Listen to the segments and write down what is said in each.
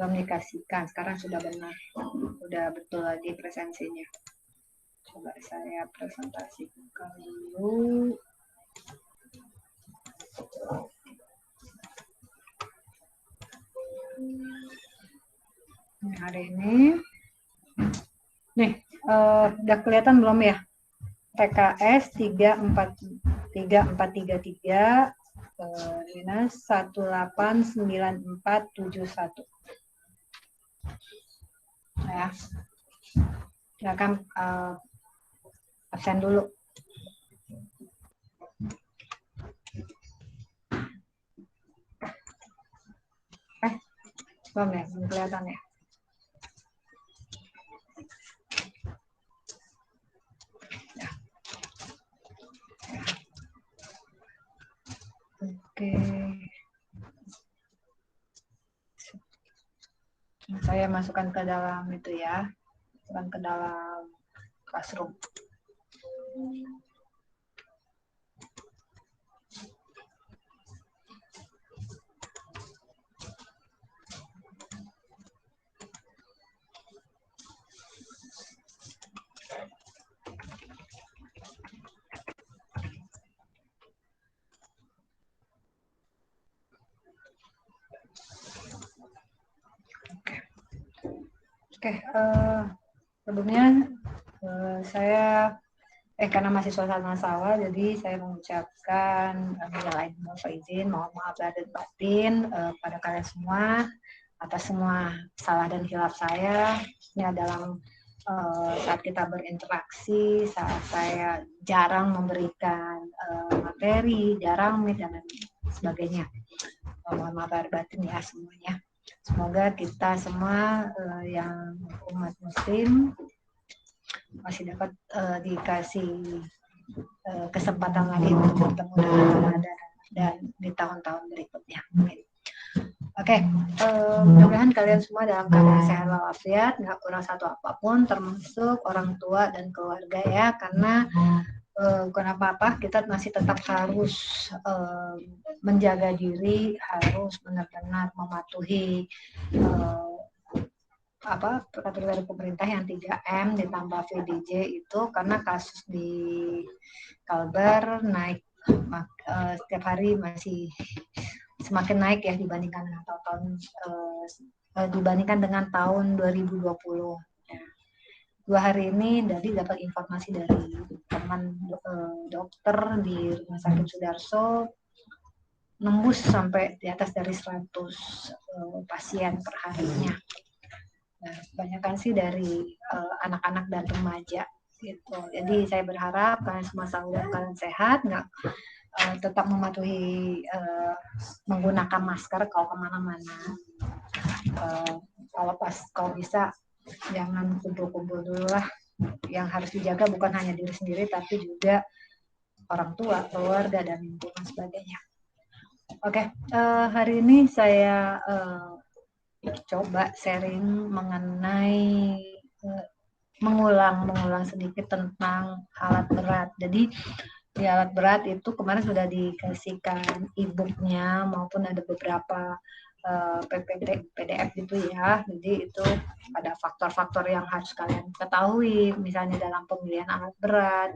belum dikasihkan. Sekarang sudah benar, udah betul lagi presensinya. Coba saya presentasikan dulu. Hari ini, nih udah kelihatan belum ya? TKS 3433 minus 189471. Ya, silakan absen dulu. Belum ya, belum kelihatan ya. Oke. Saya masukkan ke dalam itu ya. Masukkan ke dalam classroom. Oke, sebelumnya saya karena masih suasana sawah, jadi saya mengucapkan izin, mohon maaf lahir dan batin pada kalian semua atas semua salah dan hilaf saya. Ini adalah saat kita berinteraksi, saat saya jarang memberikan materi, jarang dan sebagainya. Mohon maaf lahir batin ya semuanya. Semoga kita semua yang umat muslim masih dapat dikasih kesempatan lagi untuk bertemu dengan Ramadan dan di tahun-tahun berikutnya. Oke, mudah-mudahan kalian semua dalam keadaan sehat walafiat, nggak kurang satu apapun, termasuk orang tua dan keluarga ya, karena bukan apa-apa, kita masih tetap harus menjaga diri, harus benar-benar mematuhi peraturan dari pemerintah yang 3M ditambah VDJ itu, karena kasus di Kalbar naik setiap hari masih semakin naik ya dibandingkan dengan tahun 2020. Ya. 2 hari ini dari dapat informasi dari teman dokter di Rumah Sakit Sudarso, nembus sampai di atas dari 100 pasien per harinya. Nah, kebanyakan sih dari anak-anak dan remaja gitu. Jadi saya berharap kalian semua selalu kalian sehat, tetap mematuhi menggunakan masker kalau kemana-mana. Kalau bisa jangan kumpul-kumpul dulu lah. Yang harus dijaga bukan hanya diri sendiri tapi juga orang tua, keluarga dan lingkungan sebagainya. Oke, hari ini saya coba sharing mengenai mengulang sedikit tentang alat berat. Jadi di alat berat itu kemarin sudah dikasihkan e-booknya maupun ada beberapa PDF gitu ya. Jadi itu ada faktor-faktor yang harus kalian ketahui, misalnya dalam pemilihan alat berat,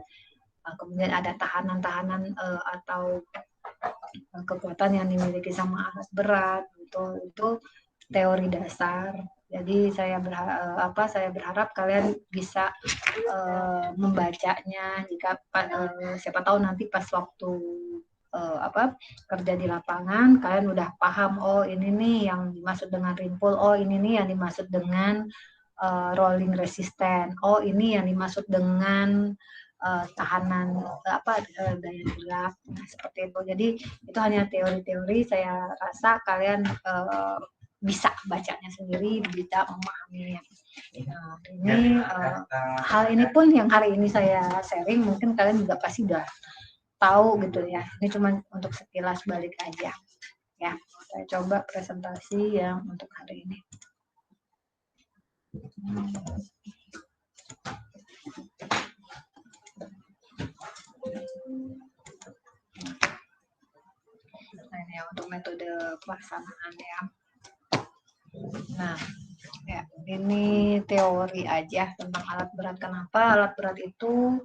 kemudian ada tahanan-tahanan atau kekuatan yang dimiliki sama alat berat, itu teori dasar. Jadi saya berharap kalian bisa membacanya, jika siapa tahu nanti pas waktu kerja di lapangan kalian udah paham, oh ini nih yang dimaksud dengan rim pull, oh ini nih yang dimaksud dengan rolling resistant, oh ini yang dimaksud dengan tahanan daya gerak. Nah, seperti itu. Jadi itu hanya teori-teori, saya rasa kalian bisa bacanya sendiri, bisa memahaminya. Nah, ini hal ini pun yang hari ini saya sharing mungkin kalian juga pasti udah tahu gitu ya. Ini cuma untuk sekilas balik aja ya. Saya coba presentasi yang untuk hari ini. Nah, ini untuk metode pelaksanaan ya. Nah, ya, ini teori aja tentang alat berat. Kenapa alat berat itu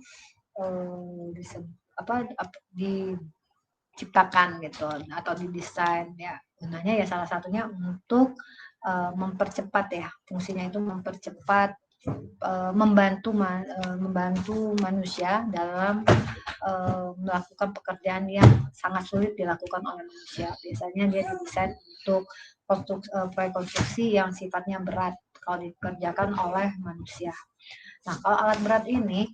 diciptakan gitu atau didesain ya, gunanya ya salah satunya untuk mempercepat ya, fungsinya itu mempercepat, membantu manusia dalam melakukan pekerjaan yang sangat sulit dilakukan oleh manusia. Biasanya dia didesain untuk proyek konstruksi yang sifatnya berat kalau dikerjakan oleh manusia. Nah, kalau alat berat ini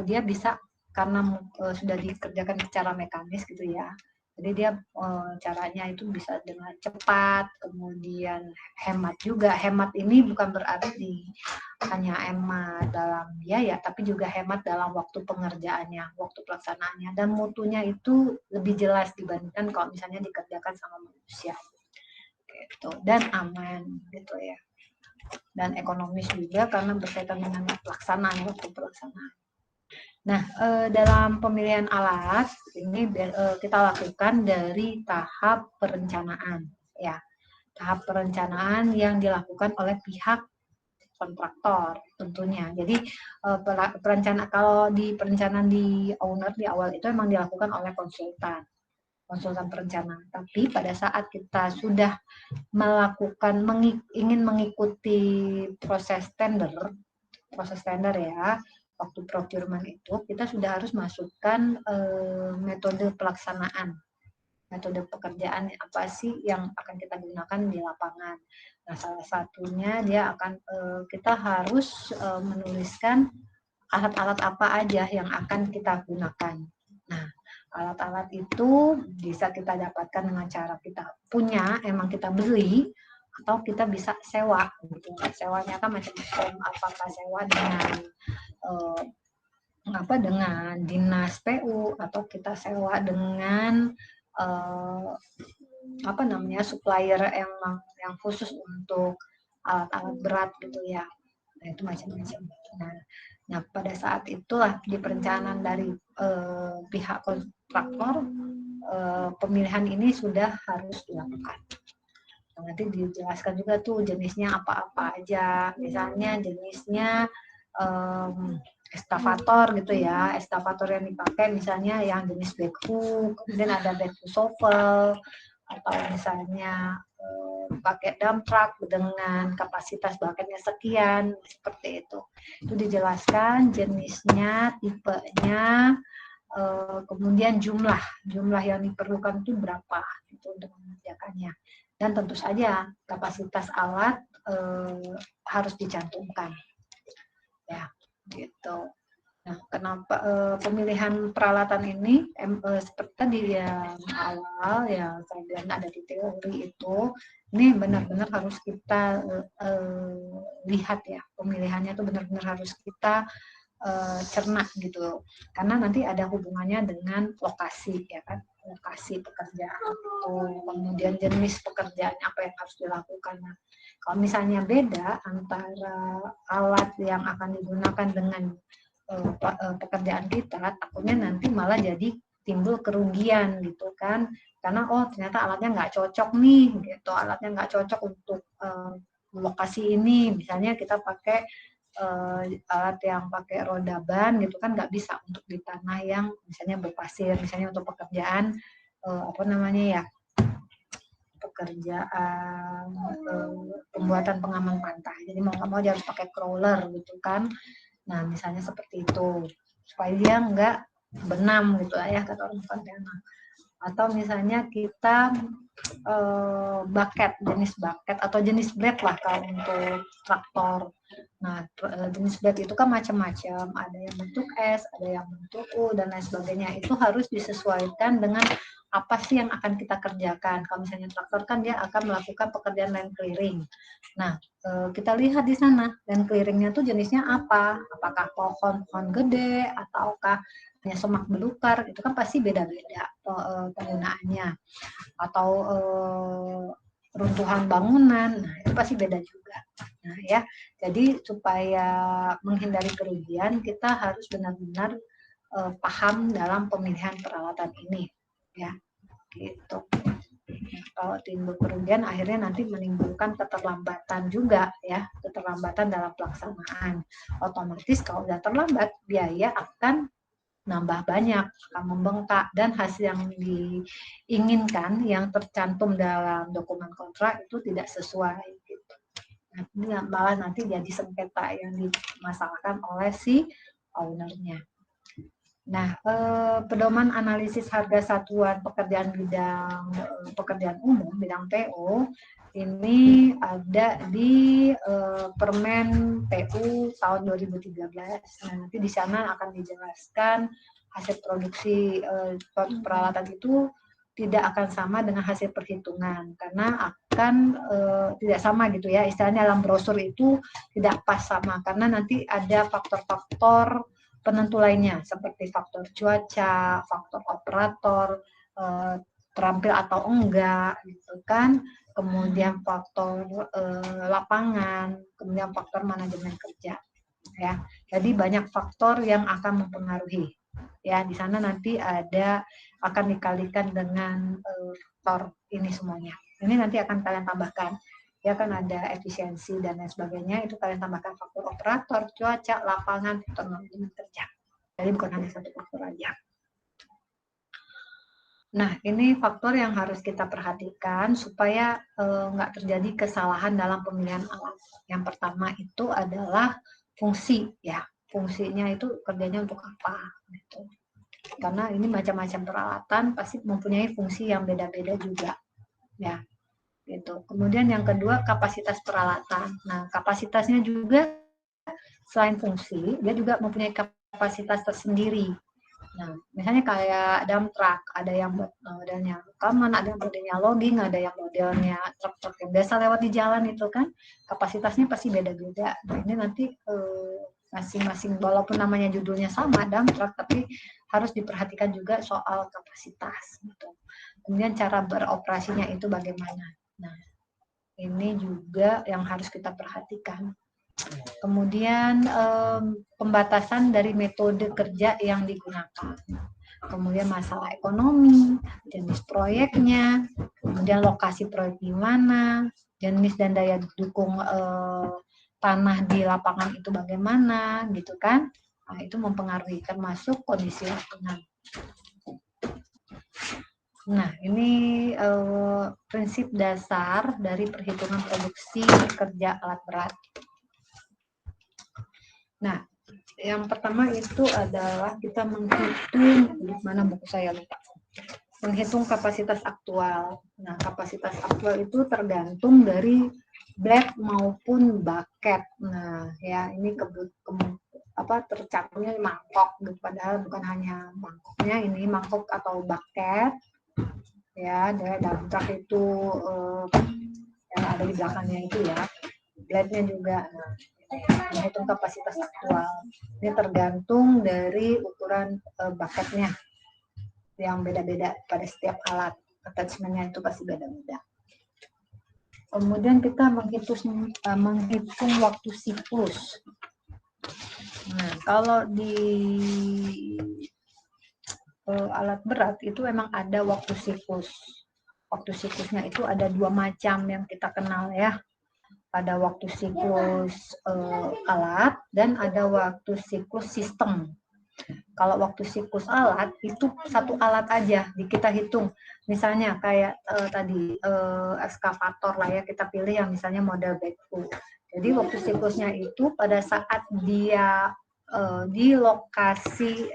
dia bisa karena sudah dikerjakan secara mekanis gitu ya. Jadi dia caranya itu bisa dengan cepat, kemudian hemat juga. Hemat ini bukan berarti hanya hemat dalam biaya, tapi juga hemat dalam waktu pengerjaannya, waktu pelaksanaannya, dan mutunya itu lebih jelas dibandingkan kalau misalnya dikerjakan sama manusia. Gitu. Dan aman gitu ya. Dan ekonomis juga karena berkaitan dengan pelaksanaan, waktu pelaksanaan. Nah, dalam pemilihan alat ini kita lakukan dari tahap perencanaan, ya. Tahap perencanaan yang dilakukan oleh pihak kontraktor tentunya. Jadi perencanaan kalau di perencanaan di owner di awal itu memang dilakukan oleh konsultan perencanaan. Tapi pada saat kita sudah ingin mengikuti proses tender ya, waktu procurement itu kita sudah harus masukkan metode pelaksanaan, metode pekerjaan apa sih yang akan kita gunakan di lapangan. Nah, salah satunya dia akan kita harus menuliskan alat-alat apa aja yang akan kita gunakan. Nah, alat-alat itu bisa kita dapatkan dengan cara kita punya, emang kita beli, atau kita bisa sewa. Gitu. Sewanya kan macam-macam, apakah sewa dengan dengan dinas PU atau kita sewa dengan supplier yang khusus untuk alat-alat berat gitu ya. Nah, itu macam-macam. Nah, pada saat itulah di perencanaan dari pihak kontraktor pemilihan ini sudah harus dilakukan. Nah, nanti dijelaskan juga tuh jenisnya apa-apa aja. Misalnya jenisnya eskavator gitu ya, eskavator yang dipakai misalnya yang jenis backhoe, kemudian ada backhoe shovel, atau misalnya pakai dump truck dengan kapasitas baketnya sekian, seperti itu. Itu dijelaskan jenisnya, tipenya, kemudian jumlah yang diperlukan itu berapa itu untuk mengerjakannya. Dan tentu saja kapasitas alat harus dicantumkan. Ya, gitu. Nah, kenapa pemilihan peralatan ini seperti tadi yang awal ya saya bilang ada di teori itu, ini benar-benar harus kita lihat ya, pemilihannya itu benar-benar harus kita cerna gitu, karena nanti ada hubungannya dengan lokasi ya kan, lokasi pekerjaan itu, kemudian jenis pekerjaan apa yang harus dilakukan. Nah, kalau misalnya beda antara alat yang akan digunakan dengan pekerjaan kita, takutnya nanti malah jadi timbul kerugian gitu kan, karena ternyata alatnya nggak cocok nih gitu, alatnya nggak cocok untuk lokasi ini, misalnya kita pakai alat yang pakai roda ban gitu kan nggak bisa untuk di tanah yang misalnya berpasir, misalnya untuk pekerjaan pekerjaan pembuatan pengaman pantai, jadi mau nggak mau dia harus pakai crawler gitu kan. Nah, misalnya seperti itu, supaya dia nggak benam gitu ya, kata orang Pontianak. Atau misalnya kita jenis bucket atau jenis blade lah kalau untuk traktor. Nah, jenis blade itu kan macam-macam, ada yang bentuk S, ada yang bentuk U, dan lain sebagainya. Itu harus disesuaikan dengan apa sih yang akan kita kerjakan. Kalau misalnya traktor kan dia akan melakukan pekerjaan land clearing. Nah, kita lihat di sana land clearingnya tuh jenisnya apa, apakah pohon gede ataukah hanya semak belukar, itu kan pasti beda-beda penggunaannya, atau runtuhan bangunan, nah itu pasti beda juga. Nah ya, jadi supaya menghindari kerugian kita harus benar-benar paham dalam pemilihan peralatan ini, ya gitu. Kalau timbul kerugian akhirnya nanti menimbulkan keterlambatan juga ya, keterlambatan dalam pelaksanaan. Otomatis kalau sudah terlambat, biaya akan nambah banyak, akan membengkak, dan hasil yang diinginkan yang tercantum dalam dokumen kontrak itu tidak sesuai gitu. Nah, ini malah nanti jadi sengketa yang dimasalahkan oleh si ownernya. Nah, pedoman analisis harga satuan pekerjaan bidang pekerjaan umum, bidang PO, ini ada di Permen PU tahun 2013. Nah, nanti di sana akan dijelaskan hasil produksi peralatan itu tidak akan sama dengan hasil perhitungan, karena akan tidak sama gitu ya, istilahnya dalam brosur itu tidak pas sama, karena nanti ada faktor-faktor penentu lainnya seperti faktor cuaca, faktor operator, terampil atau enggak gitu kan, kemudian faktor lapangan, kemudian faktor manajemen kerja ya. Jadi banyak faktor yang akan mempengaruhi ya. Di sana nanti ada akan dikalikan dengan faktor ini semuanya. Ini nanti akan kalian tambahkan ya, kan ada efisiensi dan lain sebagainya, itu kalian tambahkan faktor operator, cuaca, lapangan, faktor manajemen kerja. Jadi bukan hanya satu faktor aja. Nah, ini faktor yang harus kita perhatikan supaya nggak terjadi kesalahan dalam pemilihan alat. Yang pertama itu adalah fungsi, ya. Fungsinya itu kerjanya untuk apa, gitu. Karena ini macam-macam peralatan pasti mempunyai fungsi yang beda-beda juga, ya. Gitu. Kemudian yang kedua, kapasitas peralatan. Nah, kapasitasnya juga selain fungsi, dia juga mempunyai kapasitas tersendiri. Nah, misalnya kayak dump truck, ada yang modelnya rekaman, ada yang modelnya logging, ada yang modelnya truk-truk yang biasa lewat di jalan itu kan, kapasitasnya pasti beda-beda. Nah, ini nanti masing-masing, walaupun namanya judulnya sama, dump truck, tapi harus diperhatikan juga soal kapasitas. Gitu. Kemudian cara beroperasinya itu bagaimana. Nah, ini juga yang harus kita perhatikan. Kemudian pembatasan dari metode kerja yang digunakan. Kemudian masalah ekonomi, jenis proyeknya, kemudian lokasi proyek di mana, jenis dan daya dukung tanah di lapangan itu bagaimana, gitu kan? Nah, itu mempengaruhi, termasuk kondisi lingkungan. Nah, ini prinsip dasar dari perhitungan produksi kerja alat berat. Nah, yang pertama itu adalah kita menghitung, di mana buku saya lupa, menghitung kapasitas aktual. Nah, kapasitas aktual itu tergantung dari blade maupun bucket. Nah, ya ini tercapainya mangkok, padahal bukan hanya mangkoknya, ini mangkok atau bucket. Ya, dump truck itu yang ada di belakangnya itu ya, blade-nya juga. Nah, menghitung kapasitas aktual. Ini tergantung dari ukuran bucketnya yang beda-beda pada setiap alat. Attachment-nya itu pasti beda-beda. Kemudian kita menghitung waktu siklus. Nah, kalau di alat berat itu memang ada waktu siklus. Waktu siklusnya itu ada dua macam yang kita kenal ya. Ada waktu siklus alat dan ada waktu siklus sistem. Kalau waktu siklus alat itu satu alat aja kita hitung. Misalnya kayak tadi ekskavator lah ya, kita pilih yang misalnya model backhoe. Jadi waktu siklusnya itu pada saat dia di lokasi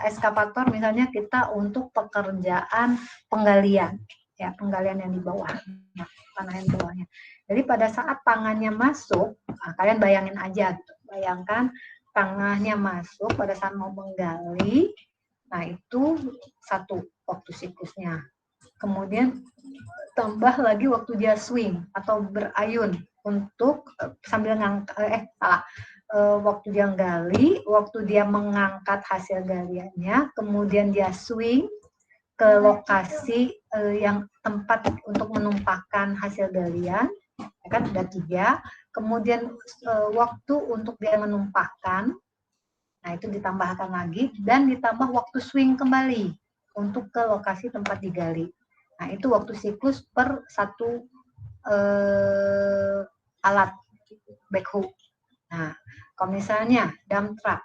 ekskavator, misalnya kita untuk pekerjaan penggalian, ya penggalian yang di bawah, tanah yang di bawahnya. Jadi pada saat tangannya masuk, nah, kalian bayangin aja, gitu. Bayangkan tangannya masuk pada saat mau menggali, nah itu satu waktu siklusnya. Kemudian tambah lagi waktu dia swing atau berayun untuk sambil waktu dia gali, waktu dia mengangkat hasil galiannya, kemudian dia swing ke lokasi yang tempat untuk menumpahkan hasil galian, ya kan ada 3. Kemudian waktu untuk dia menumpahkan, nah itu ditambahkan lagi, dan ditambah waktu swing kembali untuk ke lokasi tempat digali. Nah, itu waktu siklus per satu alat backhoe. Nah, kalau misalnya dump truck,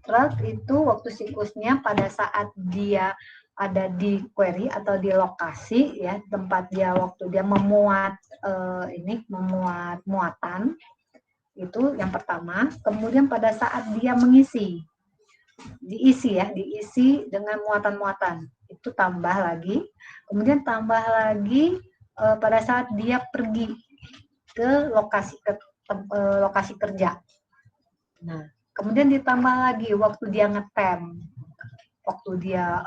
truk itu waktu siklusnya pada saat dia ada di quarry atau di lokasi ya, tempat dia waktu dia memuat memuat muatan, itu yang pertama. Kemudian pada saat dia diisi dengan muatan-muatan, itu tambah lagi. Kemudian tambah lagi pada saat dia pergi ke lokasi kerja. Nah, kemudian ditambah lagi waktu dia ngetem, waktu dia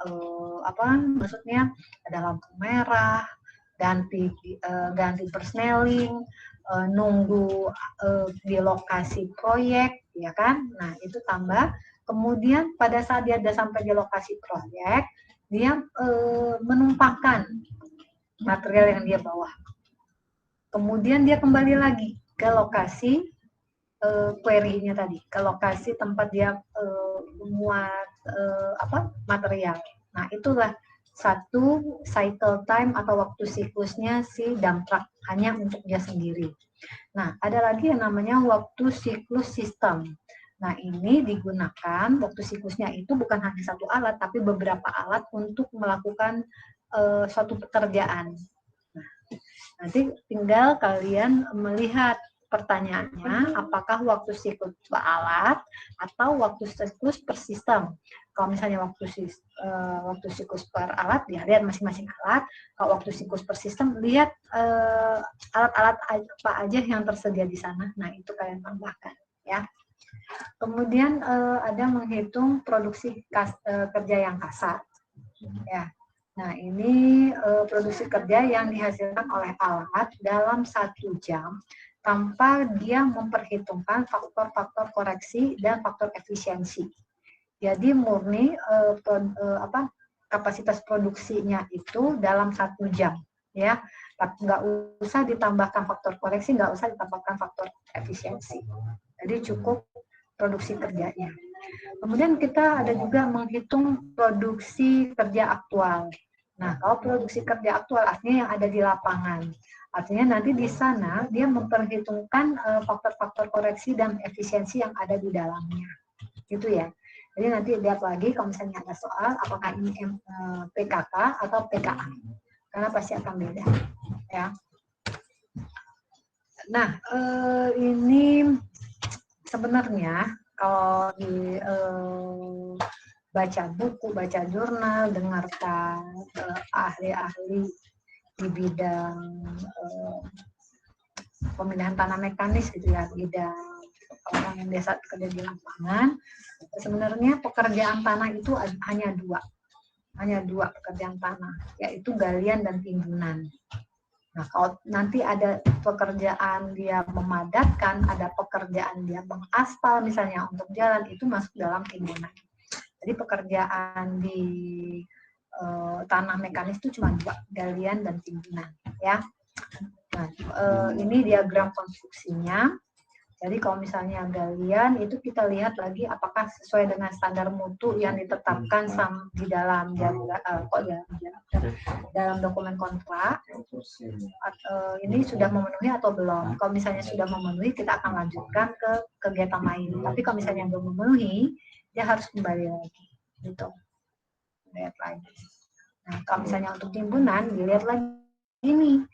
maksudnya ada lampu merah, ganti persneling, nunggu di lokasi proyek, ya kan? Nah, itu tambah. Kemudian pada saat dia sudah sampai di lokasi proyek, dia menumpahkan material yang dia bawa. Kemudian dia kembali lagi ke lokasi query-nya tadi, ke lokasi tempat dia memuat material. Nah, itulah satu cycle time atau waktu siklusnya si dump truck, hanya untuk dia sendiri. Nah, ada lagi yang namanya waktu siklus sistem. Nah, ini digunakan waktu siklusnya itu bukan hanya satu alat, tapi beberapa alat untuk melakukan suatu pekerjaan. Nah, nanti tinggal kalian melihat pertanyaannya, apakah waktu siklus per alat atau waktu siklus per sistem. Kalau misalnya waktu siklus per alat, ya lihat masing-masing alat. Kalau waktu siklus per sistem, lihat alat-alat apa aja yang tersedia di sana. Nah, itu kalian tambahkan, ya. Kemudian ada menghitung produksi kerja yang kasar, ya. Nah, ini produksi kerja yang dihasilkan oleh alat dalam 1 jam tanpa dia memperhitungkan faktor-faktor koreksi dan faktor efisiensi. Jadi murni kapasitas produksinya itu dalam 1 jam, ya. Nggak usah ditambahkan faktor koreksi, nggak usah ditambahkan faktor efisiensi. Jadi cukup produksi kerjanya. Kemudian kita ada juga menghitung produksi kerja aktual. Nah, kalau produksi kerja aktual artinya yang ada di lapangan. Artinya nanti di sana dia memperhitungkan faktor-faktor koreksi dan efisiensi yang ada di dalamnya. Gitu ya. Jadi nanti lihat lagi kalau misalnya ada soal apakah ini PKK atau PKA. Karena pasti akan beda, ya. Nah, ini sebenarnya kalau di baca buku, baca jurnal, dengarkan ahli-ahli di bidang pemindahan tanah mekanis gitu ya, bidang orang yang biasa kerja di lapangan. Sebenarnya pekerjaan tanah itu hanya dua pekerjaan tanah, yaitu galian dan timbunan. Nah, kalau nanti ada pekerjaan dia memadatkan, ada pekerjaan dia mengaspal misalnya untuk jalan, itu masuk dalam timbunan. Jadi pekerjaan di tanah mekanis itu cuma 2, galian dan timbunan, ya. Nah, ini diagram konstruksinya. Jadi kalau misalnya galian itu kita lihat lagi apakah sesuai dengan standar mutu yang ditetapkan di dalam dalam dokumen kontrak. Ini sudah memenuhi atau belum. Kalau misalnya sudah memenuhi, kita akan lanjutkan ke kegiatan lain. Tapi kalau misalnya belum memenuhi, dia harus kembali lagi. Gitu. Lihat lagi. Nah, kalau misalnya untuk timbunan, dilihat lagi ini.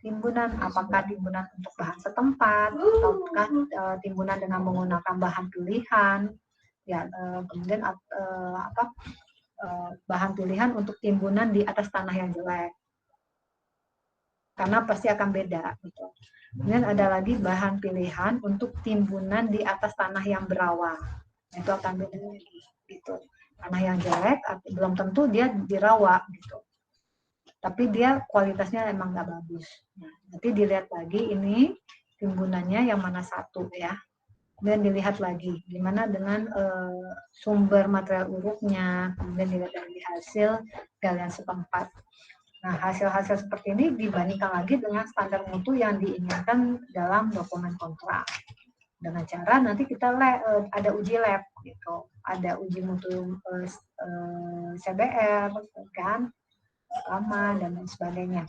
Timbunan, apakah timbunan untuk bahan setempat, ataukah timbunan dengan menggunakan bahan pilihan, ya, kemudian bahan pilihan untuk timbunan di atas tanah yang jelek, karena pasti akan beda. Gitu. Kemudian ada lagi bahan pilihan untuk timbunan di atas tanah yang berawa, itu akan beda lagi. Gitu. Tanah yang jelek belum tentu dia dirawa, gitu. Tapi dia kualitasnya emang nggak bagus. Nah, nanti dilihat lagi ini timbunannya yang mana satu, ya. Dan dilihat lagi gimana dengan sumber material uruknya, kemudian dilihat lagi hasil galian setempat. Nah, hasil-hasil seperti ini dibandingkan lagi dengan standar mutu yang diinginkan dalam dokumen kontrak. Dengan cara nanti kita ada uji lab, gitu. Ada uji mutu CBR, kan. rekaman, dan lain sebagainya.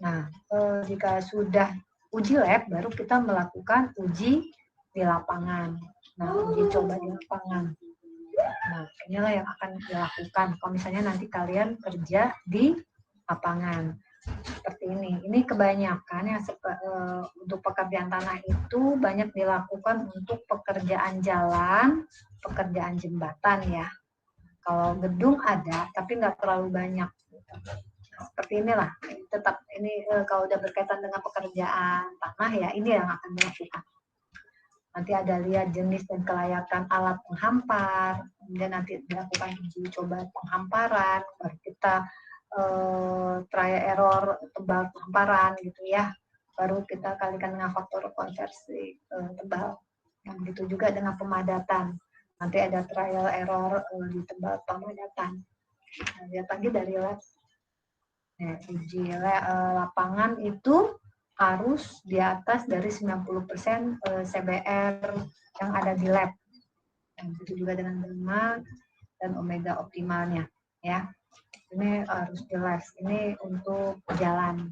Nah, jika sudah uji lab, baru kita melakukan uji di lapangan. Nah, uji coba di lapangan. Nah, inilah yang akan dilakukan kalau misalnya nanti kalian kerja di lapangan. Seperti ini. Ini kebanyakan yang untuk pekerjaan tanah itu banyak dilakukan untuk pekerjaan jalan, pekerjaan jembatan ya. Kalau gedung ada, tapi nggak terlalu banyak. Seperti inilah. Tetap ini kalau udah berkaitan dengan pekerjaan tanah ya, ini yang akan dilakukan. Nanti ada lihat jenis dan kelayakan alat penghampar, kemudian nanti dilakukan uji coba penghamparan, baru kita trial error tebal penghamparan gitu ya, baru kita kalikan dengan faktor konversi tebal. Yang gitu juga dengan pemadatan, nanti ada trial error di tebal pemadatan. Nah, lihat lagi dari lab. Nah, uji lapangan itu harus di atas dari 90% CBR yang ada di lab. Dan itu juga dengan gamma dan omega optimalnya ya. Ini harus jelas. Ini untuk jalan,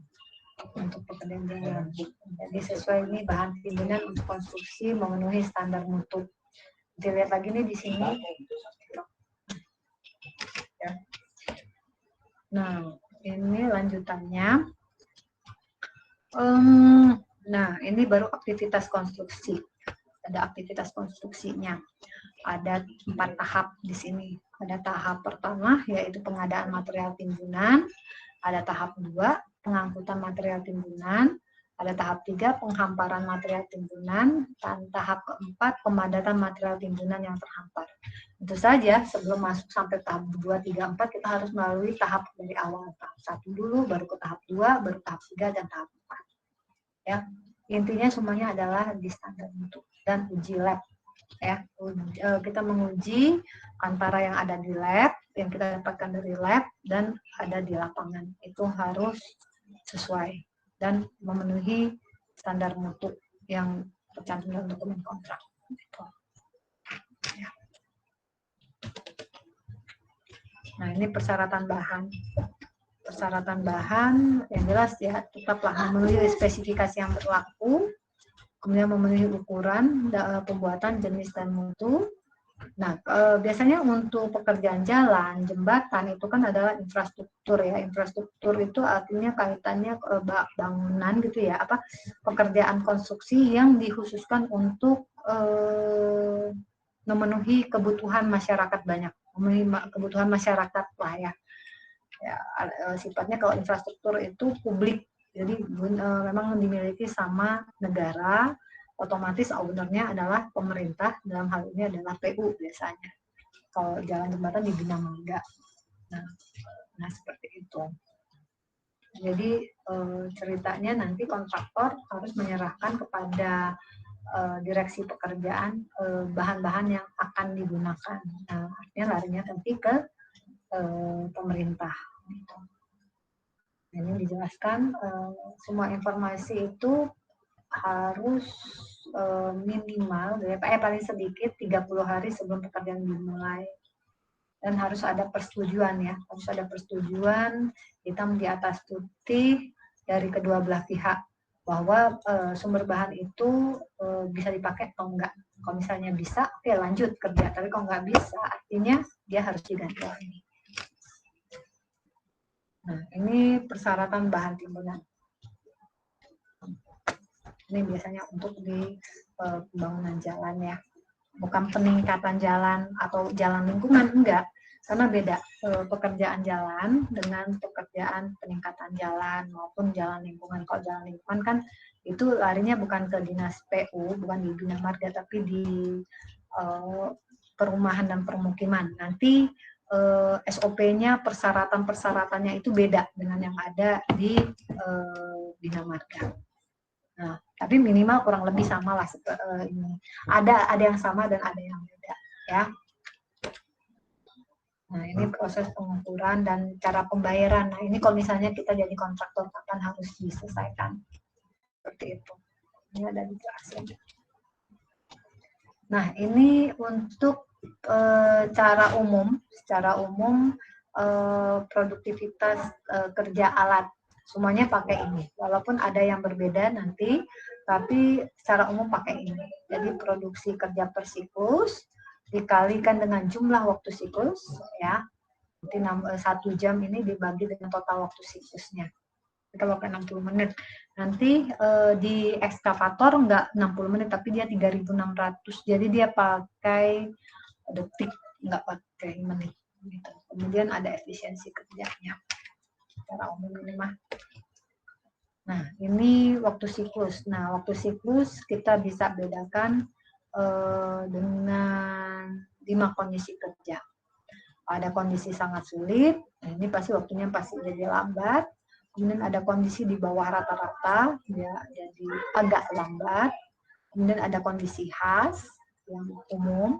untuk pekerjaan jalan. Jadi sesuai ini bahan timbunan untuk konstruksi memenuhi standar mutu. Dilihat lagi nih di sini. Ya. Nah, ini lanjutannya. Nah, ini baru aktivitas konstruksi. Ada aktivitas konstruksinya. Ada 4 tahap di sini. Ada tahap pertama yaitu pengadaan material timbunan, ada tahap 2 pengangkutan material timbunan, ada tahap 3 penghamparan material timbunan, dan tahap keempat pemadatan material timbunan yang terhampar. Tentu saja sebelum masuk sampai tahap 2, 3, 4 kita harus melalui tahap dari awal. Tahap 1 dulu, baru ke tahap 2, baru tahap 3, dan tahap 4. Ya, intinya semuanya adalah di standar mutu dan uji lab. Ya, kita menguji antara yang ada di lab, yang kita dapatkan dari lab, dan ada di lapangan. Itu harus sesuai dan memenuhi standar mutu yang tercantum dalam dokumen kontrak. Gitu. Ya. Nah, ini persyaratan bahan. Persyaratan bahan yang jelas ya, tetaplah memenuhi spesifikasi yang berlaku, kemudian memenuhi ukuran, pembuatan, jenis, dan mutu. Nah, biasanya untuk pekerjaan jalan, jembatan itu kan adalah infrastruktur ya. Infrastruktur itu artinya kaitannya bangunan gitu ya, apa pekerjaan konstruksi yang dikhususkan untuk memenuhi kebutuhan masyarakat banyak, memenuhi kebutuhan masyarakat lah ya. Ya, sifatnya kalau infrastruktur itu publik, jadi memang dimiliki sama negara, otomatis ownernya adalah pemerintah, dalam hal ini adalah PU biasanya. Kalau jalan jembatan di Bina Marga. Nah, seperti itu. Jadi ceritanya nanti kontraktor harus menyerahkan kepada direksi pekerjaan bahan-bahan yang akan digunakan. Nah, artinya larinya nanti ke pemerintah. Ini dijelaskan semua informasi itu harus minimal paling sedikit 30 hari sebelum pekerjaan dimulai, dan harus ada persetujuan ya, harus ada persetujuan hitam di atas putih dari kedua belah pihak bahwa sumber bahan itu bisa dipakai atau enggak. Kalau misalnya bisa, oke lanjut kerja, tapi kalau nggak bisa artinya dia harus diganti lagi. Nah, ini persyaratan bahan timbunan. Ini biasanya untuk di pembangunan jalan ya, bukan peningkatan jalan atau jalan lingkungan, enggak, karena beda pekerjaan jalan dengan pekerjaan peningkatan jalan maupun jalan lingkungan. Kalau jalan lingkungan kan itu larinya bukan ke dinas PU, bukan di Bina Marga, tapi di perumahan dan permukiman. Nanti SOP-nya, persyaratan-persyaratannya itu beda dengan yang ada di Bina Marga. Nah, tapi minimal kurang lebih sama lah ini. Ada yang sama dan ada yang beda, ya. Nah, ini proses pengukuran dan cara pembayaran. Nah, ini kalau misalnya kita jadi kontraktor kapan harus diselesaikan. Seperti itu. Ini ada dijelasin. Nah, ini untuk secara umum produktivitas kerja alat. Semuanya pakai ini. Walaupun ada yang berbeda nanti, tapi secara umum pakai ini. Jadi produksi kerja per siklus dikalikan dengan jumlah waktu siklus, ya. Nanti 1 jam ini dibagi dengan total waktu siklusnya. Kita pakai 60 menit. Nanti di ekskavator nggak 60 menit, tapi dia 3.600. Jadi dia pakai detik, nggak pakai menit. Gitu. Kemudian ada efisiensi kerjanya. Secara umum ini mah. Nah, ini waktu siklus. Nah, waktu siklus kita bisa bedakan dengan 5 kondisi kerja. Ada kondisi sangat sulit, nah ini pasti waktunya pasti jadi lambat. Kemudian ada kondisi di bawah rata-rata, ya, jadi agak lambat. Kemudian ada kondisi khas yang umum.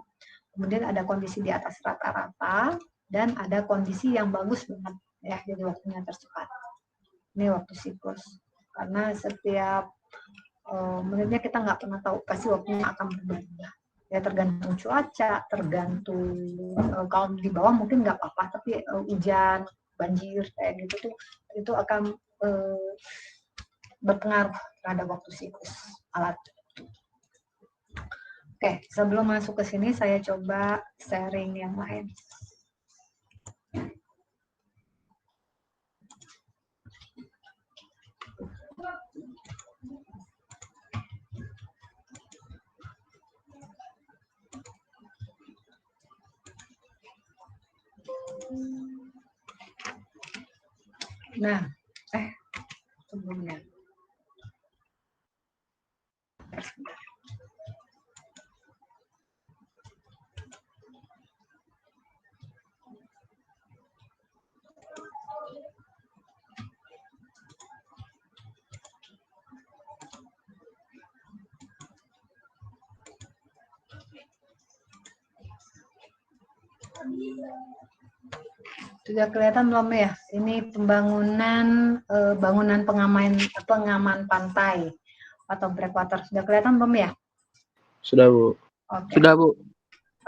Kemudian ada kondisi di atas rata-rata dan ada kondisi yang bagus banget, ya, jadi waktunya tercepat. Ini waktu siklus. Karena setiap menitnya kita nggak pernah tahu pasti waktunya akan berubah. Ya tergantung cuaca, tergantung kalau di bawah mungkin nggak apa-apa, tapi hujan, banjir kayak gitu tuh itu akan berpengaruh terhadap waktu siklus alat. Oke, sebelum masuk ke sini saya coba sharing yang lain. Nah, sebelumnya. Sudah kelihatan belum ya? Ini pembangunan bangunan pengaman pantai atau breakwater. Sudah kelihatan belum ya? Sudah, Bu. Oke. Sudah, Bu.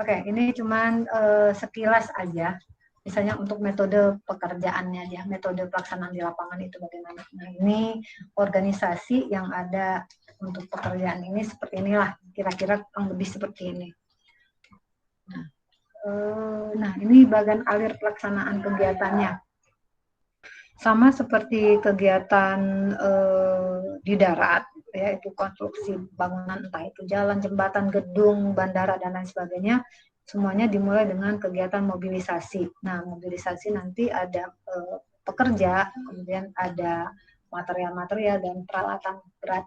Oke, ini cuman sekilas aja. Misalnya untuk metode pekerjaannya ya, metode pelaksanaan di lapangan itu bagaimana. Nah, ini organisasi yang ada untuk pekerjaan ini seperti inilah, kira-kira kurang lebih seperti ini. Nah, ini bagian alir pelaksanaan kegiatannya. Sama seperti kegiatan di darat, yaitu konstruksi bangunan, entah itu jalan, jembatan, gedung, bandara, dan lain sebagainya, semuanya dimulai dengan kegiatan mobilisasi. Nah, mobilisasi nanti ada pekerja, kemudian ada material-material dan peralatan berat.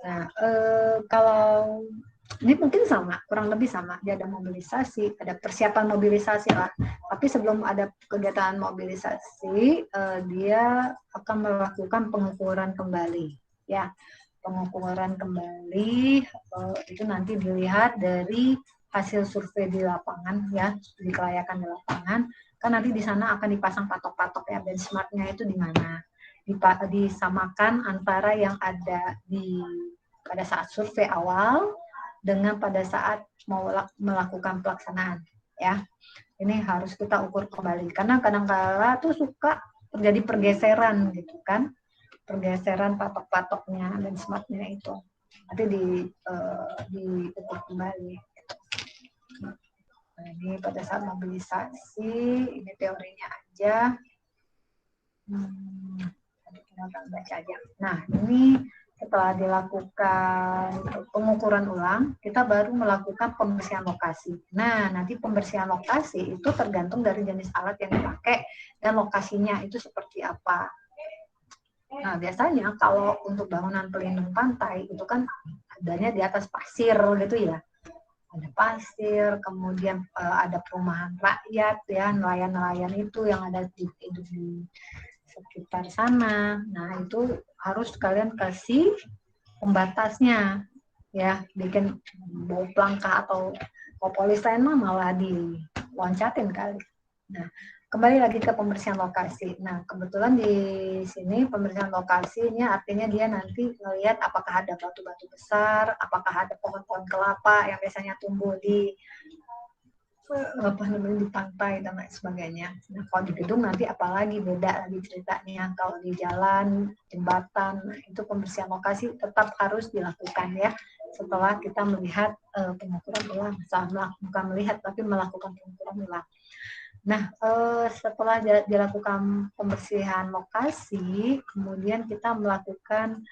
Nah, kalau ini mungkin sama, kurang lebih sama. Dia ada mobilisasi, ada persiapan mobilisasi lah. Tapi sebelum ada kegiatan mobilisasi, dia akan melakukan pengukuran kembali. Ya, pengukuran kembali itu nanti dilihat dari hasil survei di lapangan, ya, di kelayakan di lapangan. Kan nanti di sana akan dipasang patok-patok ya, benchmarknya itu di mana. Disamakan antara yang ada pada saat survei awal dengan pada saat mau melakukan pelaksanaan, ya. Ini harus kita ukur kembali karena kadang-kala tuh suka terjadi pergeseran gitu kan, pergeseran patok-patoknya dan benchmarknya itu nanti diukur kembali. Nah, ini pada saat mobilisasi, ini teorinya aja. Kita akan baca aja. Nah, ini setelah dilakukan pengukuran ulang, kita baru melakukan pembersihan lokasi. Nah, nanti pembersihan lokasi itu tergantung dari jenis alat yang dipakai dan lokasinya itu seperti apa. Nah, biasanya kalau untuk bangunan pelindung pantai itu kan adanya di atas pasir gitu ya. Ada pasir, kemudian ada perumahan rakyat ya, nelayan-nelayan itu yang ada di sekitar sana. Nah, itu harus kalian kasih pembatasnya ya, bikin bau pelangka atau polistein mah malah diloncatin kali. Nah, kembali lagi ke pembersihan lokasi. Nah, kebetulan di sini pembersihan lokasinya artinya dia nanti melihat apakah ada batu-batu besar, apakah ada pohon-pohon kelapa yang biasanya tumbuh di apa namanya di pantai dan lain sebagainya. Nah, kalau di gedung nanti apalagi beda lagi ceritanya. Kalau di jalan, jembatan, itu pembersihan lokasi tetap harus dilakukan ya. Setelah kita melihat pengukuran ulang, bukan melihat tapi melakukan pengukuran ulang. Nah, setelah dilakukan pembersihan lokasi, kemudian kita melakukan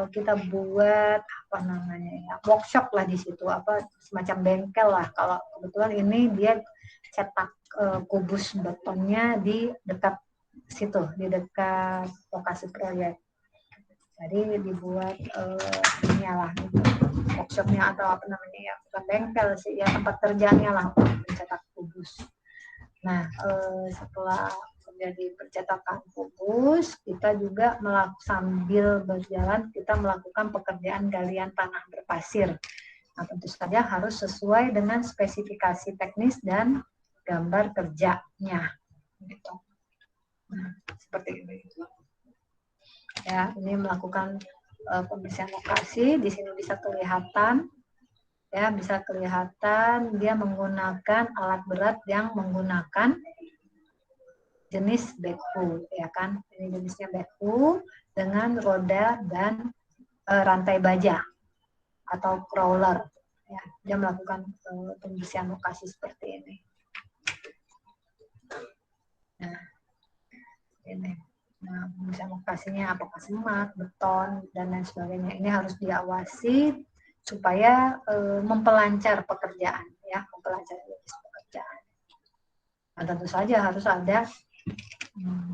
kita buat apa namanya ya, workshop lah di situ, apa semacam bengkel lah. Kalau kebetulan ini dia cetak kubus betonnya di dekat situ, di dekat lokasi proyek. Jadi dibuat ini lah workshopnya atau apa namanya ya, bukan bengkel sih ya, tempat kerjanya lah untuk mencetak kubus. Nah, setelah terjadi percetakan kubus, kita juga sambil berjalan kita melakukan pekerjaan galian tanah berpasir. Nah, tentu saja harus sesuai dengan spesifikasi teknis dan gambar kerjanya. Gitu. Nah, seperti ini. Ya, ini melakukan pembersihan lokasi. Di sini bisa kelihatan. Ya, bisa kelihatan dia menggunakan alat berat yang menggunakan jenis backhoe, ya kan? Ini jenisnya backhoe dengan roda dan rantai baja atau crawler. Ya, dia melakukan pembersihan lokasi seperti ini. Nah, ini. Nah, pembersihan lokasinya apakah semak, beton, dan lain sebagainya. Ini harus diawasi supaya mempelancar pekerjaan, ya, mempelancar pekerjaan. Nah, tentu saja harus ada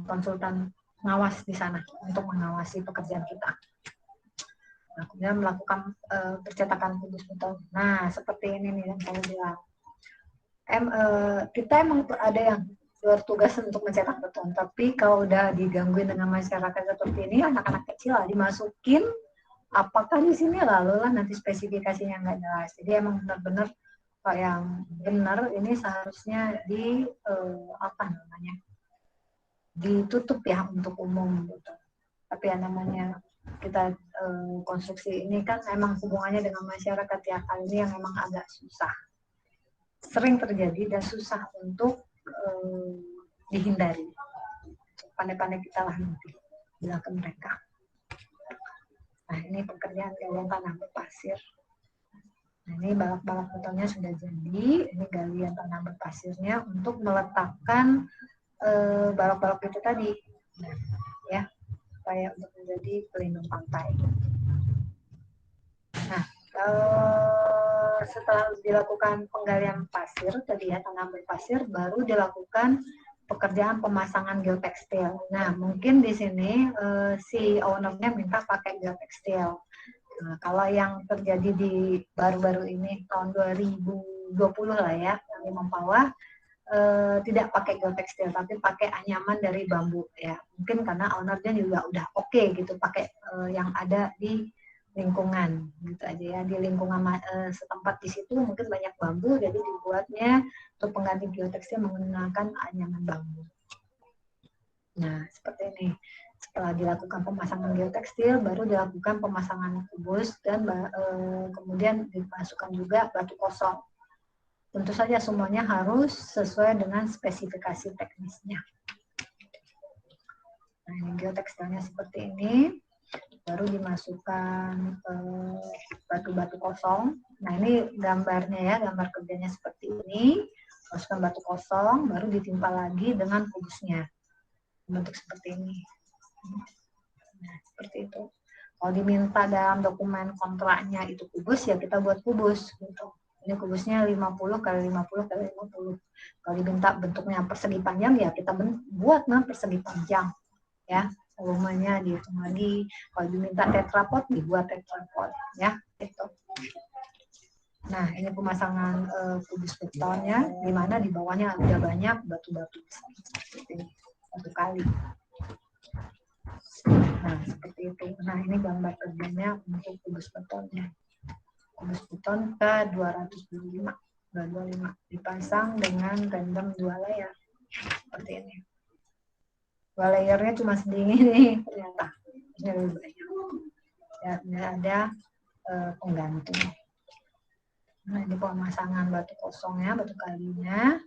konsultan pengawas di sana untuk mengawasi pekerjaan kita. Nah, kemudian melakukan percetakan kubus beton. Nah, seperti ini nih yang saya bilang. Kita emang ada yang bertugas untuk mencetak beton, tapi kalau udah digangguin dengan masyarakat seperti ini, anak-anak kecil lah dimasukin, apakah di sini lalu lah nanti spesifikasinya nggak jelas. Jadi emang benar-benar yang benar ini seharusnya di apa namanya, ditutup ya untuk umum gitu. Tapi yang namanya kita konstruksi ini kan emang hubungannya dengan masyarakat ya, kali ini yang memang agak susah, sering terjadi dan susah untuk dihindari. Pandai-pandai kita lah nanti bilang ke mereka. Nah, ini pekerjaan galian tanah berpasir. Nah, ini balak-balak betonnya sudah jadi. Ini galian tanah berpasirnya untuk meletakkan balak-balak itu tadi, ya, supaya untuk menjadi pelindung pantai. Nah, setelah dilakukan penggalian pasir tadi ya, tanah berpasir, baru dilakukan pekerjaan pemasangan geotekstil. Nah, mungkin di sini si ownernya minta pakai geotekstil. Nah, kalau yang terjadi di baru-baru ini tahun 2020 lah ya, di Mempawah, tidak pakai geotekstil tapi pakai anyaman dari bambu ya. Mungkin karena ownernya juga udah oke gitu pakai yang ada di lingkungan gitu aja ya, di lingkungan setempat di situ mungkin banyak bambu, jadi dibuatnya untuk pengganti geotekstil menggunakan anyaman bambu. Nah, seperti ini. Setelah dilakukan pemasangan geotekstil, baru dilakukan pemasangan kubus dan kemudian dimasukkan juga batu kosong. Tentu saja semuanya harus sesuai dengan spesifikasi teknisnya. Nah, ini geotekstilnya seperti ini. Baru dimasukkan batu-batu kosong. Nah, ini gambarnya ya, gambar kerjanya seperti ini. Masukkan batu kosong, baru ditimpa lagi dengan kubusnya. Bentuk seperti ini. Nah, seperti itu. Kalau diminta dalam dokumen kontraknya itu kubus, ya kita buat kubus. Gitu. Ini kubusnya 50 kali 50 kali 50. Kalau diminta bentuknya persegi panjang, ya kita buat persegi panjang. Ya, volumenya dihitung lagi. Kalau diminta tetrapod, dibuat tetrapod. Ya, gitu. Nah, ini pemasangan kubus betonnya, di mana di bawahnya ada banyak batu-batu seperti ini, satu kali. Nah, seperti itu. Nah, ini gambar kerjanya untuk kubus betonnya. Kubus beton K225, dipasang dengan tandem 2 layer. Seperti ini. 2 layernya cuma segini nih, ternyata. Ini lebih banyak. Ya, ini ada penggantung. Nah, ini pemasangan batu kosongnya, batu kalinya,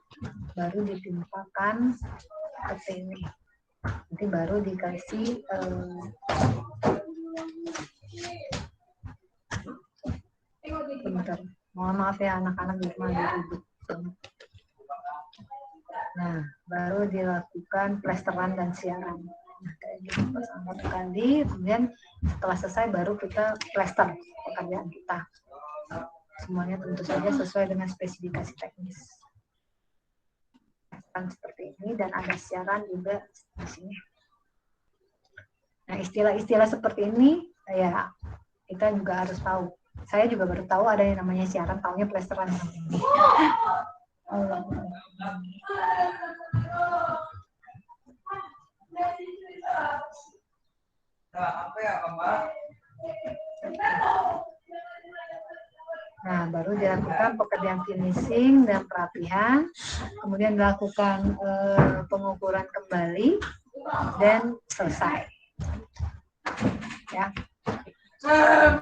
baru ditimpakan seperti ini. Nanti baru dikasih bentar. Mohon maaf ya anak-anak di rumah ribut. Nah, baru dilakukan plesteran dan siaran. Nah, kayak gitu pasang batu kali, kemudian setelah selesai baru kita plester pekerjaan kita. Semuanya tentu saja sesuai dengan spesifikasi teknis. Seperti ini dan ada siaran juga di sini. Nah, istilah-istilah seperti ini ya kita juga harus tahu. Saya juga baru tahu ada yang namanya siaran, taunya plesteran. Allah. Nah, baru dilakukan pekerjaan finishing dan perapihan, kemudian dilakukan pengukuran kembali dan selesai. Ya.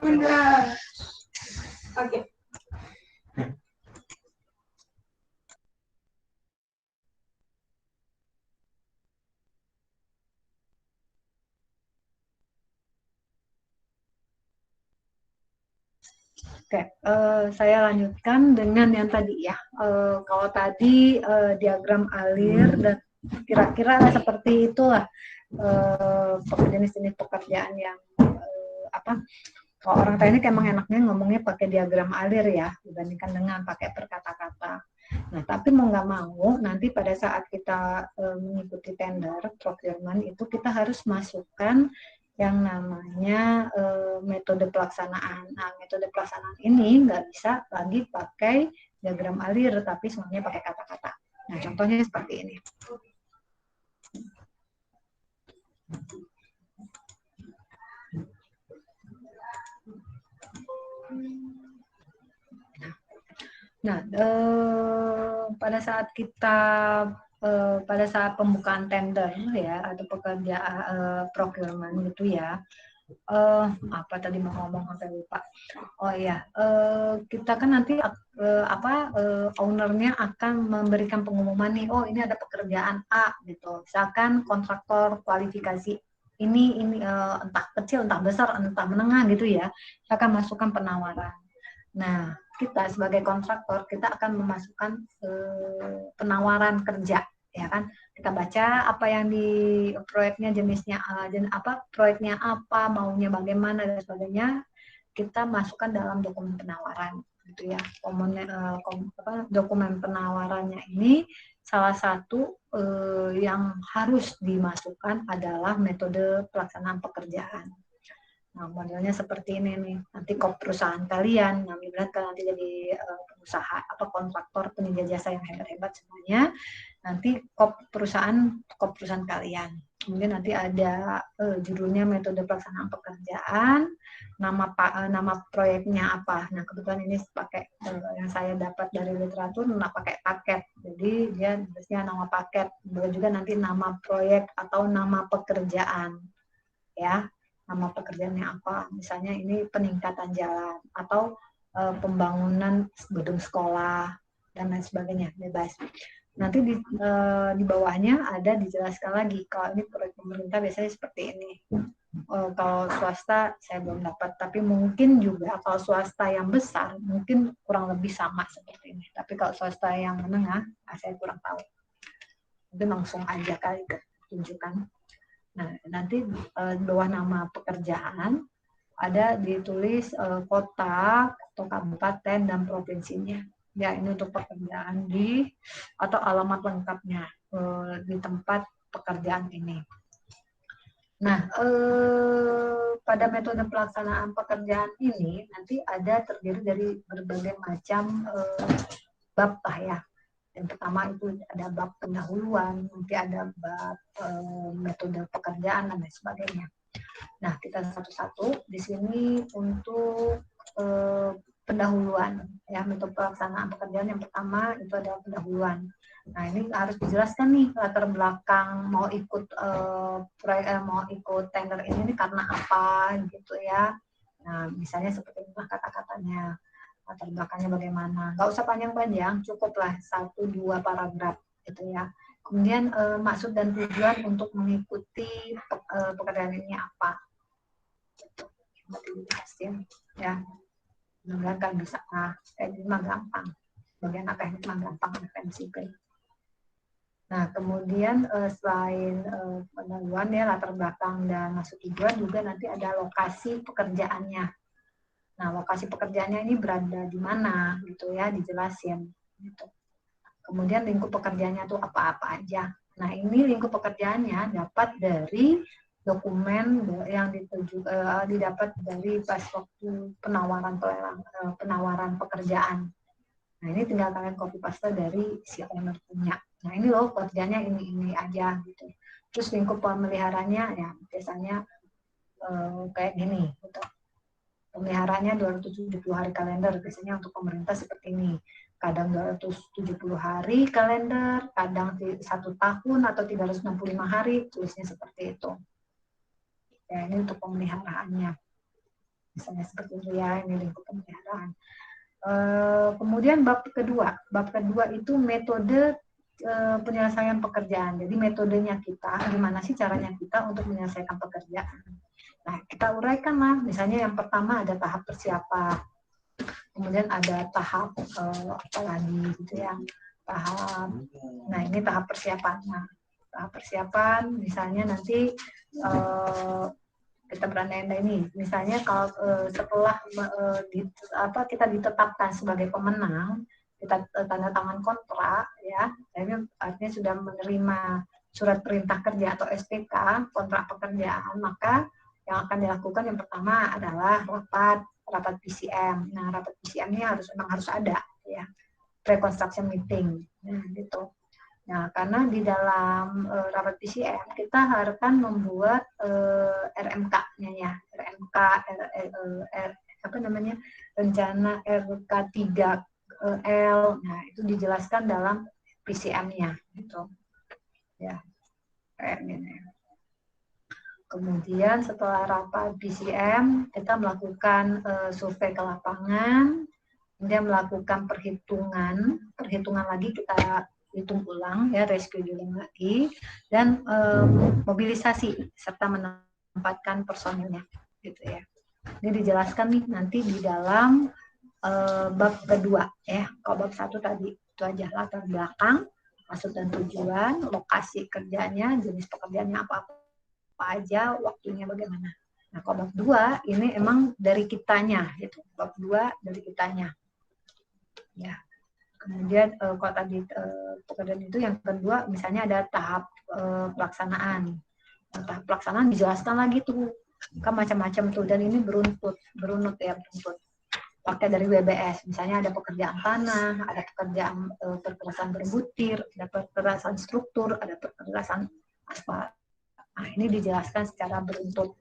Benar. Oke. Oke, saya lanjutkan dengan yang tadi ya. Kalau tadi diagram alir dan kira-kira seperti itulah jenis-jenis pekerjaan yang apa? Kalau orang teknik emang enaknya ngomongnya pakai diagram alir ya, dibandingkan dengan pakai per kata-kata. Nah, tapi mau nggak mau, nanti pada saat kita mengikuti tender procurement itu kita harus masukkan yang namanya metode pelaksanaan. Nah, metode pelaksanaan ini nggak bisa lagi pakai diagram alir, tapi semuanya pakai kata-kata. Nah, contohnya seperti ini. Nah, pada saat kita pada saat pembukaan tender ya atau pekerjaan procurement gitu ya, apa tadi mau ngomong sampai lupa. Oh iya, kita kan nanti ownernya akan memberikan pengumuman nih, oh ini ada pekerjaan A gitu, misalkan kontraktor kualifikasi ini entah kecil, entah besar, entah menengah gitu ya, kita akan masukkan penawaran. Nah, kita sebagai kontraktor kita akan memasukkan penawaran kerja, ya kan? Kita baca apa yang di proyeknya, jenisnya proyeknya apa, maunya bagaimana dan sebagainya. Kita masukkan dalam dokumen penawaran, gitu ya. Dokumen penawarannya ini salah satu yang harus dimasukkan adalah metode pelaksanaan pekerjaan. Nah, modelnya seperti ini nih. Nanti kop perusahaan kalian, nah, kan nanti jadi pengusaha apa kontraktor penyedia jasa yang hebat-hebat semuanya. Nanti kop perusahaan kalian. Kemudian nanti ada judulnya metode pelaksanaan pekerjaan, nama proyeknya apa. Nah, kebetulan ini pakai yang saya dapat dari literatur pakai paket. Jadi dia biasanya nama paket. Boleh juga nanti nama proyek atau nama pekerjaan. Ya. Nama pekerjaannya apa, misalnya ini peningkatan jalan atau pembangunan gedung sekolah dan lain sebagainya, bebas. Nanti di bawahnya ada dijelaskan lagi kalau ini proyek pemerintah biasanya seperti ini. Kalau swasta saya belum dapat, tapi mungkin juga kalau swasta yang besar mungkin kurang lebih sama seperti ini. Tapi kalau swasta yang menengah, saya kurang tahu. Mungkin langsung aja kali tunjukkan. Nah, nanti di bawah nama pekerjaan ada ditulis kota atau kabupaten dan provinsinya. Ya, ini untuk pekerjaan atau alamat lengkapnya di tempat pekerjaan ini. Nah, pada metode pelaksanaan pekerjaan ini nanti ada terdiri dari berbagai macam bab lah ya. Yang pertama itu ada bab pendahuluan, nanti ada bab metode pekerjaan dan lain sebagainya. Nah, kita satu-satu di sini untuk pendahuluan ya, metode pelaksanaan pekerjaan yang pertama itu adalah pendahuluan. Nah, ini harus dijelaskan nih latar belakang mau ikut proyek mau ikut tender ini karena apa gitu ya. Nah, misalnya seperti inilah kata-katanya. latar belakangnya bagaimana. Nggak usah panjang-panjang, cukuplah 1-2 paragraf gitu ya. Kemudian maksud dan tujuan untuk mengikuti pekerjaan ini apa. Ya, mudah-mudahan kan bisa. Nah, ini mah gampang. Bagian teknik mah gampang, sipil. Nah, kemudian selain pendahuluan ya, latar belakang dan maksud tujuan, juga nanti ada lokasi pekerjaannya. Nah, lokasi pekerjaannya ini berada di mana gitu ya, dijelasin gitu. Kemudian lingkup pekerjaannya tuh apa-apa aja. Nah, ini lingkup pekerjaannya dapat dari dokumen yang didapat dari pas waktu penawaran pekerjaan. Nah, ini tinggal kalian copy paste dari si owner punya. Nah, ini loh pekerjaannya ini aja gitu. Terus lingkup pemeliharanya ya biasanya kayak gini gitu. Pemeliharanya 270 hari kalender, biasanya untuk pemerintah seperti ini. Kadang 270 hari kalender, kadang 1 tahun atau 365 hari, tulisnya seperti itu. Ya, ini untuk pemeliharaannya. Misalnya seperti itu ya, ini lingkup pemeliharaan. Kemudian bab kedua itu metode penyelesaian pekerjaan. Jadi metodenya kita, gimana sih caranya kita untuk menyelesaikan pekerjaan. Nah, kita uraikan lah. Misalnya yang pertama ada tahap persiapan, kemudian ada tahap apa lagi gitu ya, tahap. Nah, ini tahap persiapannya. Tahap persiapan, misalnya nanti kita berandai-andai ini, misalnya kalau setelah kita ditetapkan sebagai pemenang, kita tanda tangan kontrak ya, ini artinya sudah menerima surat perintah kerja atau SPK kontrak pekerjaan, maka yang akan dilakukan yang pertama adalah rapat PCM. Nah, rapat PCM ini memang harus ada ya, pre-construction meeting. Nah, gitu. Nah, karena di dalam rapat PCM kita akan membuat RMK-nya ya, RMK apa namanya? Rencana RK 3L. Nah, itu dijelaskan dalam PCM-nya gitu. Ya. Kayak gini. Kemudian setelah rapat PCM, kita melakukan survei ke lapangan, kemudian melakukan perhitungan lagi, kita hitung ulang ya, rescheduling lagi, dan mobilisasi serta menempatkan personilnya, gitu ya. Ini dijelaskan nih nanti di dalam bab kedua ya. Kalau bab 1 tadi itu aja, latar belakang, maksud dan tujuan, lokasi kerjanya, jenis pekerjaannya apa aja, waktunya bagaimana. Nah, kalau bab 2 ini emang dari kitanya gitu. Bab 2 dari kitanya. Ya. Kemudian kalau tadi pekerjaan itu yang kedua misalnya ada tahap pelaksanaan. Nah, tahap pelaksanaan dijelaskan lagi tuh. Kan macam-macam tuh, dan ini berunut ya, beruntut. Pakai dari WBS, misalnya ada pekerjaan tanah, ada pekerjaan perkerasan berbutir, ada perkerasan struktur, ada perkerasan aspal. Nah, ini dijelaskan secara beruntut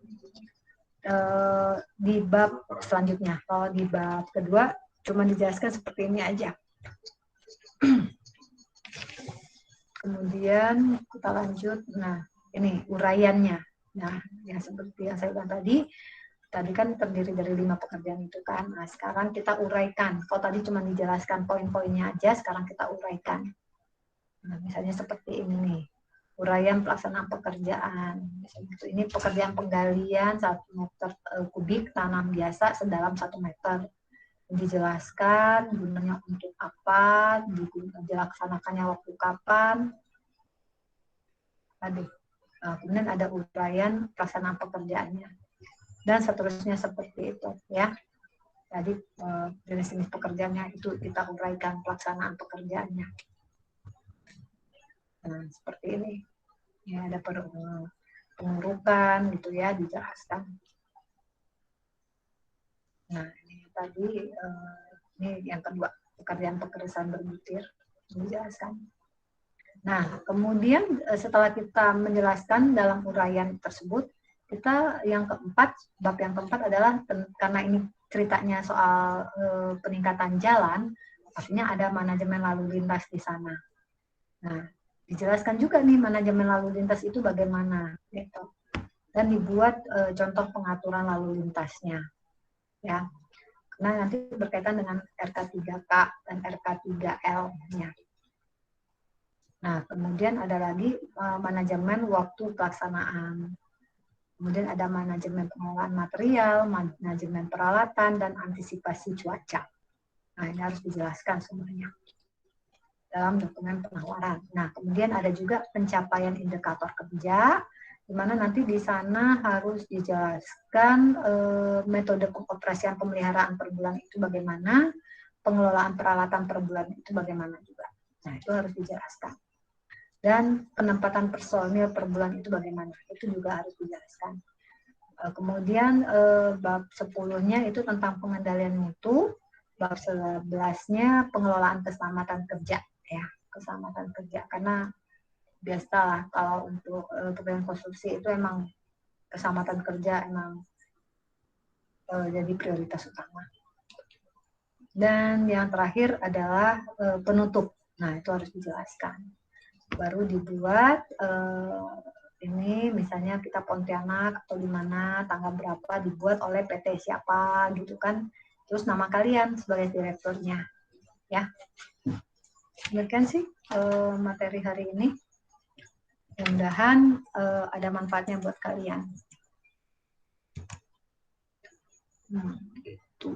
di bab selanjutnya. Kalau di bab kedua cuma dijelaskan seperti ini aja. Kemudian kita lanjut. Nah, ini uraiannya. Nah, yang seperti yang saya bilang tadi kan terdiri dari 5 pekerjaan itu kan. Nah, sekarang kita uraikan. Kalau tadi cuma dijelaskan poin-poinnya aja, sekarang kita uraikan. Nah, misalnya seperti ini nih. Uraian pelaksanaan pekerjaan. Misalnya ini pekerjaan penggalian 1 meter kubik tanam biasa sedalam 1 meter. Dijelaskan gunanya untuk apa, dilaksanakannya waktu kapan. Kemudian ada uraian pelaksanaan pekerjaannya. Dan seterusnya seperti itu ya. Jadi jenis-jenis pekerjaannya itu kita uraikan pelaksanaan pekerjaannya. Nah, seperti ini. Ya, ada pengurukan gitu ya, dijelaskan. Nah, ini tadi ini yang kedua, pekerjaan berbutir dijelaskan. Nah, kemudian setelah kita menjelaskan dalam uraian tersebut, kita bab yang keempat adalah karena ini ceritanya soal peningkatan jalan, artinya ada manajemen lalu lintas di sana. Nah, dijelaskan juga nih manajemen lalu lintas itu bagaimana, gitu. Dan dibuat contoh pengaturan lalu lintasnya, ya. Nah, nanti berkaitan dengan RK3K dan RK3L-nya. Nah, kemudian ada lagi manajemen waktu pelaksanaan. Kemudian ada manajemen pengelolaan material, manajemen peralatan, dan antisipasi cuaca. Nah, ini harus dijelaskan semuanya dalam dokumen penawaran. Nah, kemudian ada juga pencapaian indikator kerja, di mana nanti di sana harus dijelaskan metode pengoperasian pemeliharaan per bulan itu bagaimana, pengelolaan peralatan per bulan itu bagaimana juga. Nah, itu harus dijelaskan. Dan penempatan personil per bulan itu bagaimana, itu juga harus dijelaskan. Kemudian bab 10-nya itu tentang pengendalian mutu, bab 11-nya pengelolaan keselamatan kerja, ya, keselamatan kerja, karena biasalah kalau untuk pekerjaan konstruksi itu emang keselamatan kerja emang jadi prioritas utama. Dan yang terakhir adalah penutup. Nah, itu harus dijelaskan. Baru dibuat ini misalnya kita Pontianak atau di mana tanggal berapa dibuat oleh PT siapa gitu kan, terus nama kalian sebagai direkturnya, ya. Demikian sih materi hari ini, mudah-mudahan ada manfaatnya buat kalian. Gitu.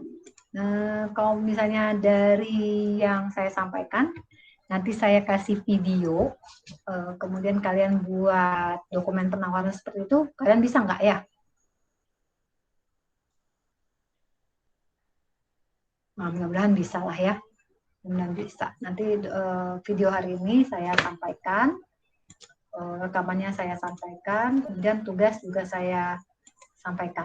Nah, kalau misalnya dari yang saya sampaikan, nanti saya kasih video, kemudian kalian buat dokumen penawaran seperti itu, kalian bisa nggak ya? Nah, mudah-mudahan bisa lah ya. Mudah-mudahan bisa. Nanti video hari ini saya sampaikan, rekamannya saya sampaikan, kemudian tugas juga saya sampaikan.